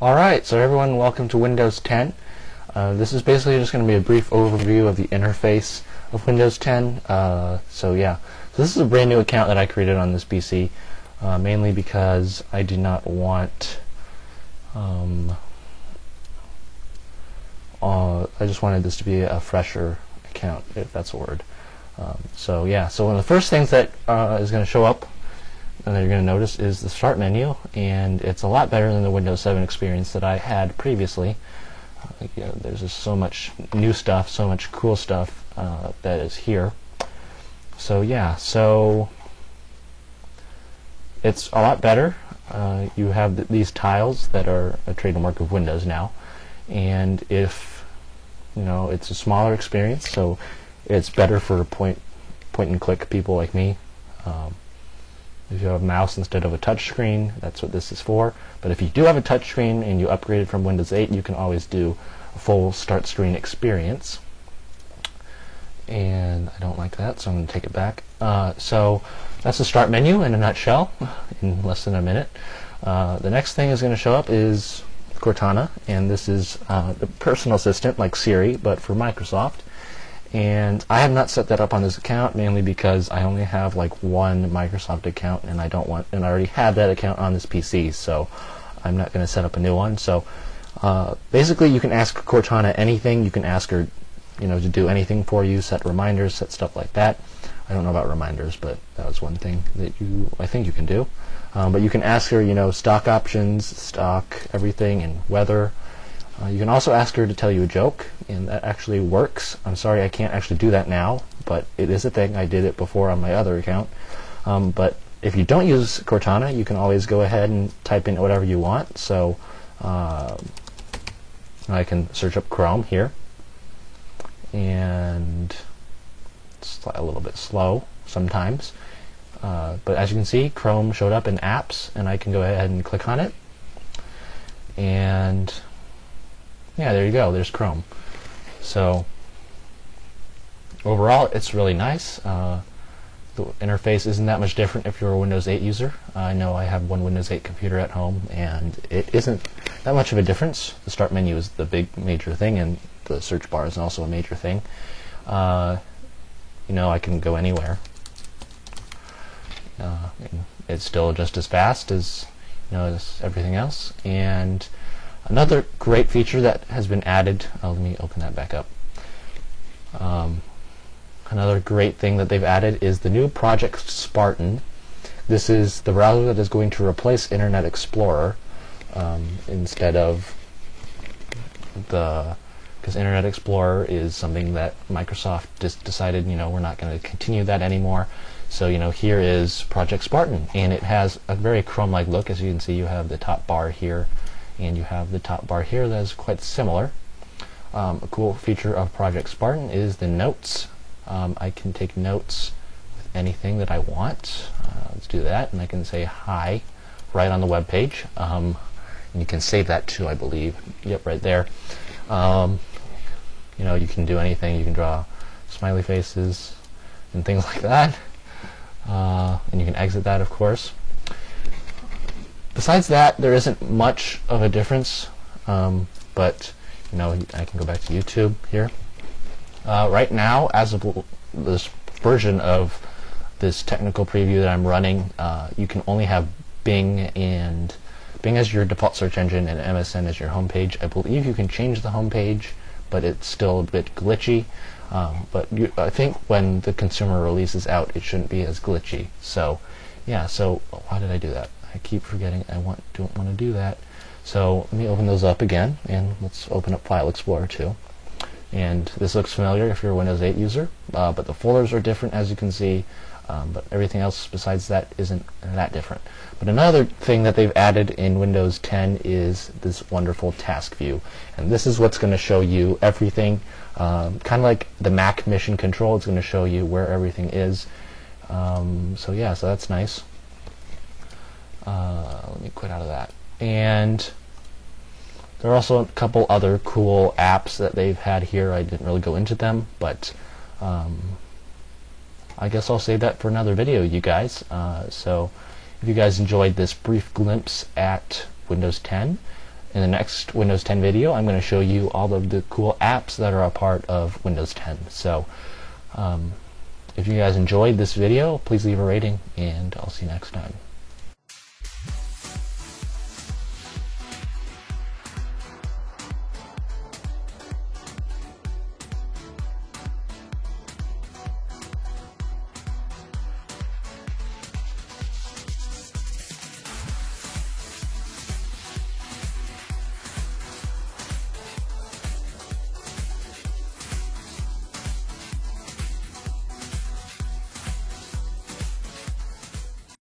Alright, so everyone, welcome to Windows 10. This is basically just going to be a brief overview of the interface of Windows 10. So this is a brand new account that I created on this PC, mainly because I did not want, I just wanted this to be a fresher account, if that's a word. So one of the first things that is going to show up and that you're going to notice is the Start menu, and it's a lot better than the Windows 7 experience that I had previously. There's just so much new stuff, so much cool stuff that is here. So it's a lot better. You have these tiles that are a trademark of Windows now, and if it's a smaller experience, so it's better for point and click people like me. If you have a mouse instead of a touch screen, that's what this is for. But if you do have a touch screen and you upgraded from Windows 8, you can always do a full start screen experience. And I don't like that, so I'm going to take it back. So that's the Start menu in a nutshell, in less than a minute. The next thing is going to show up is Cortana, and this is the personal assistant like Siri, but for Microsoft. And I have not set that up on this account, mainly because I only have like one Microsoft account, and I already have that account on this PC, so I'm not going to set up a new one. So basically, you can ask Cortana anything. You can ask her, to do anything for you, set reminders, set stuff like that. I don't know about reminders, but that was one thing that I think you can do. But you can ask her, stock options, stock everything, and weather. You can also ask her to tell you a joke, and that actually works. I'm sorry I can't actually do that now, but it is a thing. I did it before on my other account. But if you don't use Cortana, you can always go ahead and type in whatever you want. So I can search up Chrome here, and it's a little bit slow sometimes. But as you can see, Chrome showed up in Apps, and I can go ahead and click on it. And there you go, there's Chrome. So overall, it's really nice. The interface isn't that much different if you're a Windows 8 user. I know I have one Windows 8 computer at home, and it isn't that much of a difference. The Start menu is the big major thing, and the search bar is also a major thing. I can go anywhere. It's still just as fast as as everything else. And another great feature that has been added, let me open that back up. Another great thing that they've added is the new Project Spartan. This is the browser that is going to replace Internet Explorer instead of because Internet Explorer is something that Microsoft just decided, we're not going to continue that anymore. So, here is Project Spartan, and it has a very Chrome-like look. As you can see, you have the top bar here, and you have the top bar here that is quite similar. A cool feature of Project Spartan is the notes. I can take notes with anything that I want. Let's do that, and I can say hi right on the web page. And you can save that too, I believe. Yep, right there. You can do anything. You can draw smiley faces and things like that. And you can exit that, of course. Besides that, there isn't much of a difference, but I can go back to YouTube here. Right now, as of this version of this technical preview that I'm running, you can only have Bing as your default search engine and MSN as your homepage. I believe you can change the homepage, but it's still a bit glitchy. But I think when the consumer release is out, it shouldn't be as glitchy. So why did I do that? I keep forgetting I don't want to do that. So let me open those up again, and let's open up File Explorer too. And this looks familiar if you're a Windows 8 user, but the folders are different, as you can see, but everything else besides that isn't that different. But another thing that they've added in Windows 10 is this wonderful task view, and this is what's going to show you everything, kind of like the Mac Mission Control. It's going to show you where everything is. So that's nice. Let me quit out of that. And there are also a couple other cool apps that they've had here. I didn't really go into them, but I guess I'll save that for another video, you guys. So if you guys enjoyed this brief glimpse at Windows 10, In the next Windows 10 video, I'm going to show you all of the cool apps that are a part of Windows 10. So if you guys enjoyed this video, please leave a rating, and I'll see you next time.